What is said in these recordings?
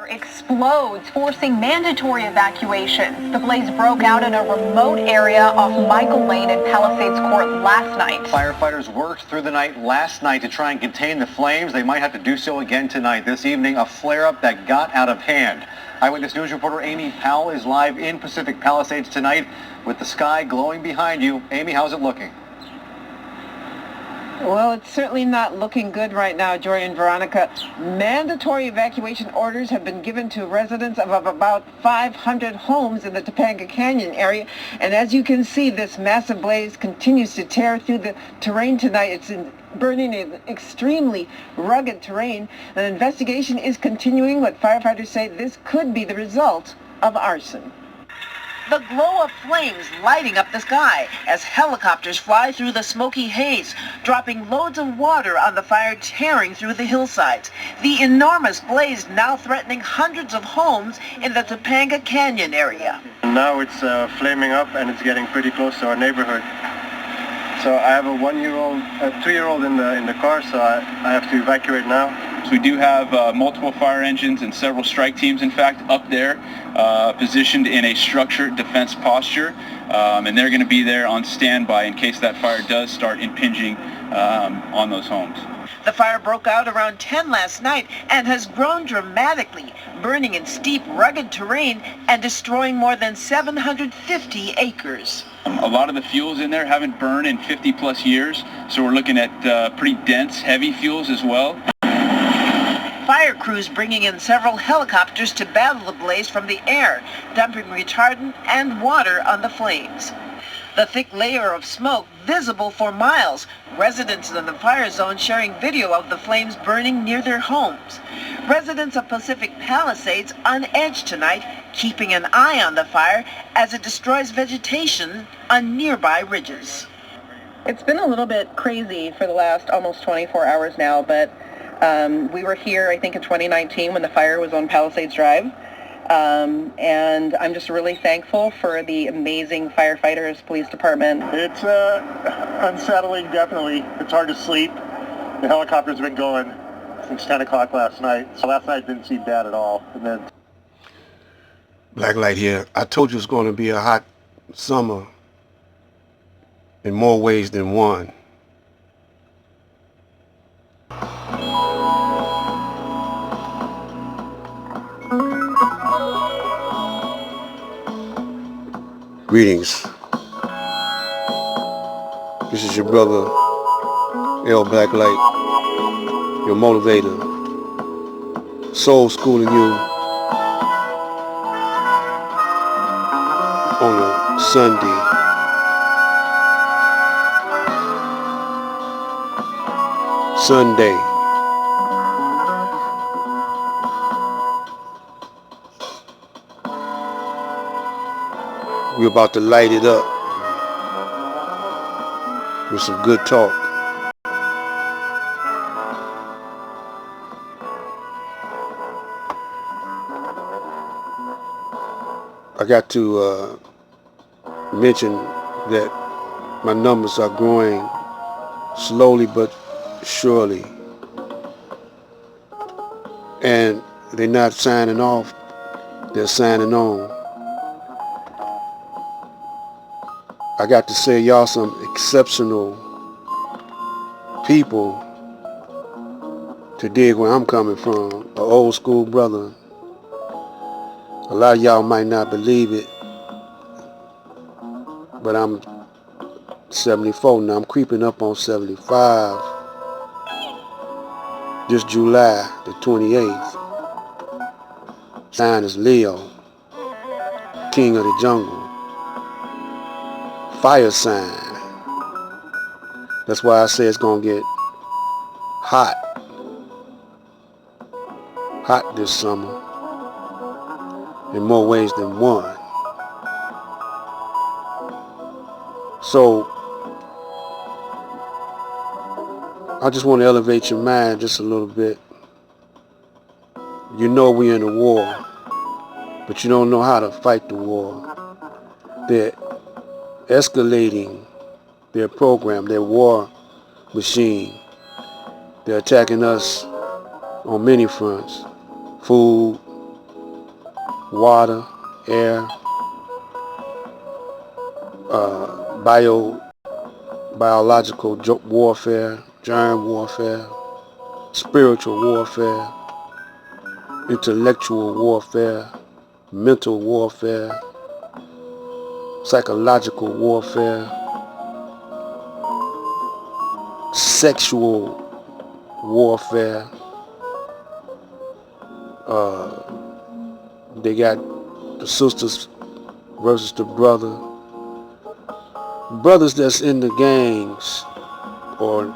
Explodes, forcing mandatory evacuations. The blaze broke out in a remote area off Michael Lane in Palisades Court last night. Firefighters worked through the night last night to try and contain the flames. They might have to do so again tonight. This evening, a flare-up that got out of hand. Eyewitness News reporter Amy Powell is live in Pacific Palisades tonight with the sky glowing behind you. Amy, how's it looking? Well, it's certainly not looking good right now, Joy and Veronica. Mandatory evacuation orders have been given to residents of about 500 homes in the Topanga Canyon area. And as you can see, this massive blaze continues to tear through the terrain tonight. It's burning in extremely rugged terrain. An investigation is continuing, but firefighters say this could be the result of arson. The glow of flames lighting up the sky as helicopters fly through the smoky haze, dropping loads of water on the fire tearing through the hillsides. The enormous blaze now threatening hundreds of homes in the Topanga Canyon area. Now it's flaming up and it's getting pretty close to our neighborhood. So I have a 2-year-old in the car, so I have to evacuate now. So we do have multiple fire engines and several strike teams, in fact, up there, positioned in a structured defense posture, and they're going to be there on standby in case that fire does start impinging on those homes. The fire broke out around 10 last night and has grown dramatically, burning in steep, rugged terrain and destroying more than 750 acres. A lot of the fuels in there haven't burned in 50 plus years, so we're looking at pretty dense, heavy fuels as well. Fire crews bringing in several helicopters to battle the blaze from the air, dumping retardant and water on the flames. The thick layer of smoke visible for miles. Residents in the fire zone sharing video of the flames burning near their homes. Residents of Pacific Palisades on edge tonight, keeping an eye on the fire as it destroys vegetation on nearby ridges. It's been a little bit crazy for the last almost 24 hours now, but we were here, I think, in 2019 when the fire was on Palisades Drive. And I'm just really thankful for the amazing firefighters, police department. It's unsettling, definitely. It's hard to sleep. The helicopter's been going since 10 o'clock last night. So last night didn't seem bad at all. And then Blacklight here. I told you it's going to be a hot summer in more ways than one. Greetings. This is your brother, L. Blacklight, your motivator, soul schooling you on a Sunday. We're about to light it up with some good talk. I got to mention that my numbers are growing slowly but surely. And they're not signing off, they're signing on. I got to say y'all some exceptional people to dig where I'm coming from. An old school brother. A lot of y'all might not believe it, but I'm 74 now. I'm creeping up on 75. This July the 28th. Sign is Leo, King of the Jungle. Fire sign. That's why I say it's gonna get hot this summer in more ways than one. So I just want to elevate your mind just a little bit. You know we're in a war, but you don't know how to fight the war. They're escalating their program, their war machine. They're attacking us on many fronts. Food, water, air, biological warfare, germ warfare, spiritual warfare, intellectual warfare, mental warfare, psychological warfare, sexual warfare. They got the sisters versus the brothers that's in the gangs or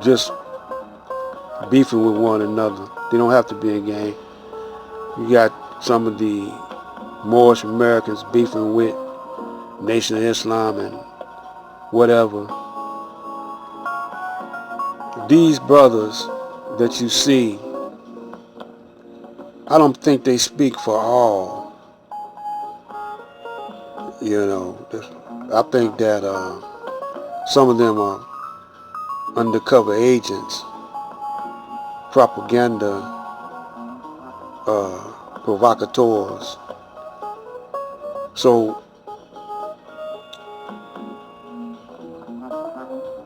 just beefing with one another. They don't have to be in a gang. You got some of the Moorish Americans beefing with Nation of Islam and whatever. These brothers that you see, I don't think they speak for all. You know, I think that some of them are undercover agents, propaganda provocateurs. So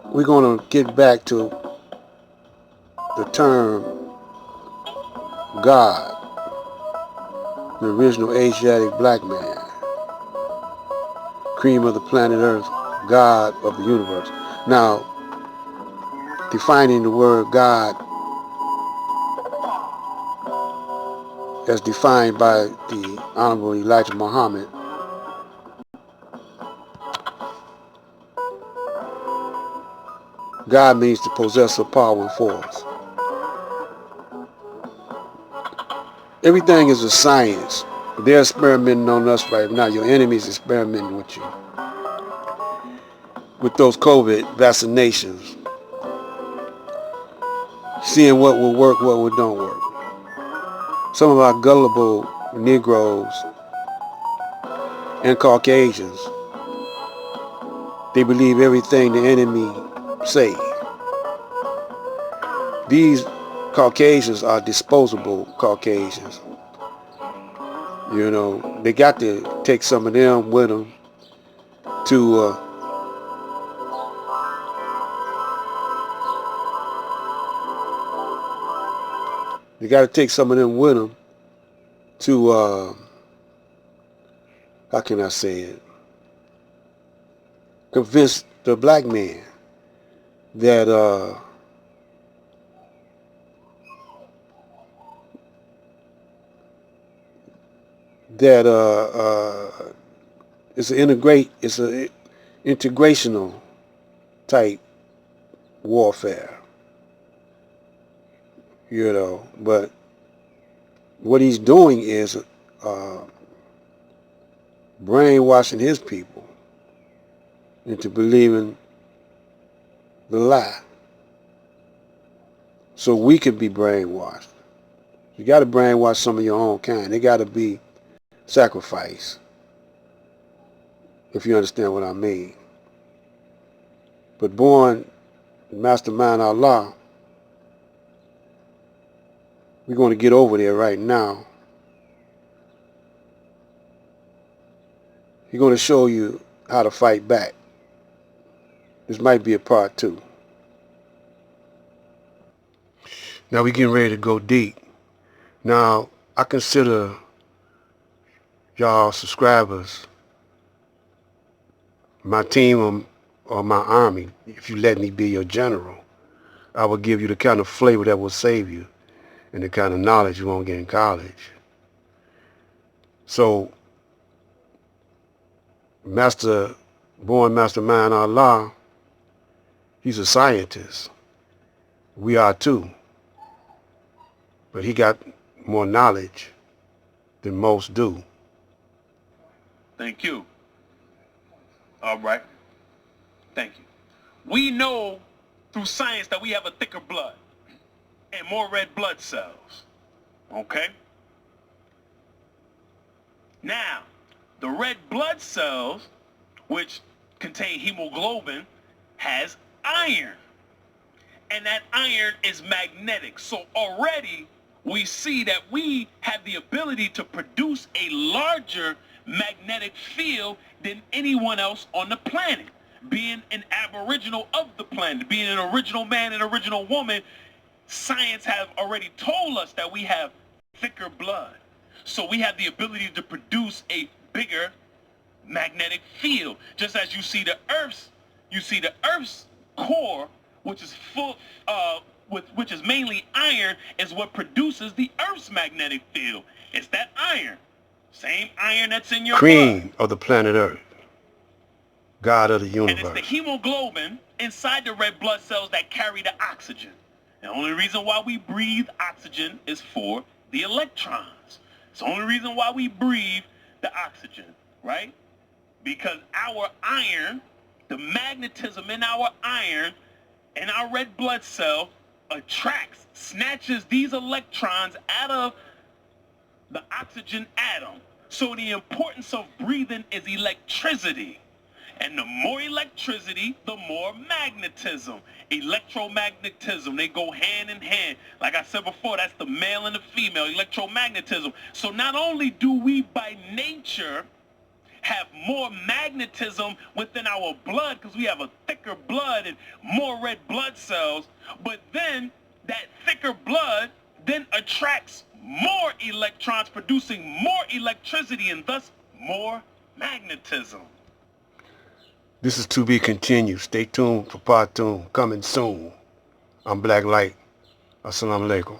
we're going to get back to the term God, the original Asiatic black man, cream of the planet Earth, God of the universe. Now, defining the word God as defined by the Honorable Elijah Muhammad, God means to possess of power and force. Everything is a science. They're experimenting on us right now. Your enemy's experimenting with you. With those COVID vaccinations. Seeing what will work, what will don't work. Some of our gullible Negroes and Caucasians, they believe everything the enemy say. These Caucasians are disposable Caucasians. You know, they got to take some of them with them to they got to take some of them with them to how can I say it? Convince the black man that it's a integrational type warfare, you know. But what he's doing is brainwashing his people into believing the lie, so we can be brainwashed. You got to brainwash some of your own kind. They got to be sacrificed, if you understand what I mean. But born Mastermind Allah, we're going to get over there right now. He's going to show you how to fight back. This might be a part 2. Now we're getting ready to go deep. Now, I consider y'all subscribers my team or my army. If you let me be your general, I will give you the kind of flavor that will save you and the kind of knowledge you won't get in college. So, born Mastermind Allah, he's a scientist. We are too. But he got more knowledge than most do. Thank you. All right. Thank you. We know through science that we have a thicker blood and more red blood cells. Okay? Now, the red blood cells, which contain hemoglobin, has iron. And that iron is magnetic. So already we see that we have the ability to produce a larger magnetic field than anyone else on the planet. Being an aboriginal of the planet, being an original man and original woman, science have already told us that we have thicker blood. So we have the ability to produce a bigger magnetic field. Just as you see the Earth's core, which is which is mainly iron, is what produces the Earth's magnetic field. It's that iron. Same iron that's in your Cream blood. of the planet Earth. God of the universe. And it's the hemoglobin inside the red blood cells that carry the oxygen. The only reason why we breathe oxygen is for the electrons. It's the only reason why we breathe the oxygen, right? Because our iron, the magnetism in our iron and our red blood cell attracts, snatches these electrons out of the oxygen atom. So the importance of breathing is electricity. And the more electricity, the more magnetism. Electromagnetism, they go hand in hand. Like I said before, that's the male and the female, electromagnetism. So not only do we by nature have more magnetism within our blood because we have a thicker blood and more red blood cells, but then that thicker blood then attracts more electrons, producing more electricity and thus more magnetism. This is to be continued. Stay tuned for part 2, coming soon. I'm Black Light. Assalamu alaikum.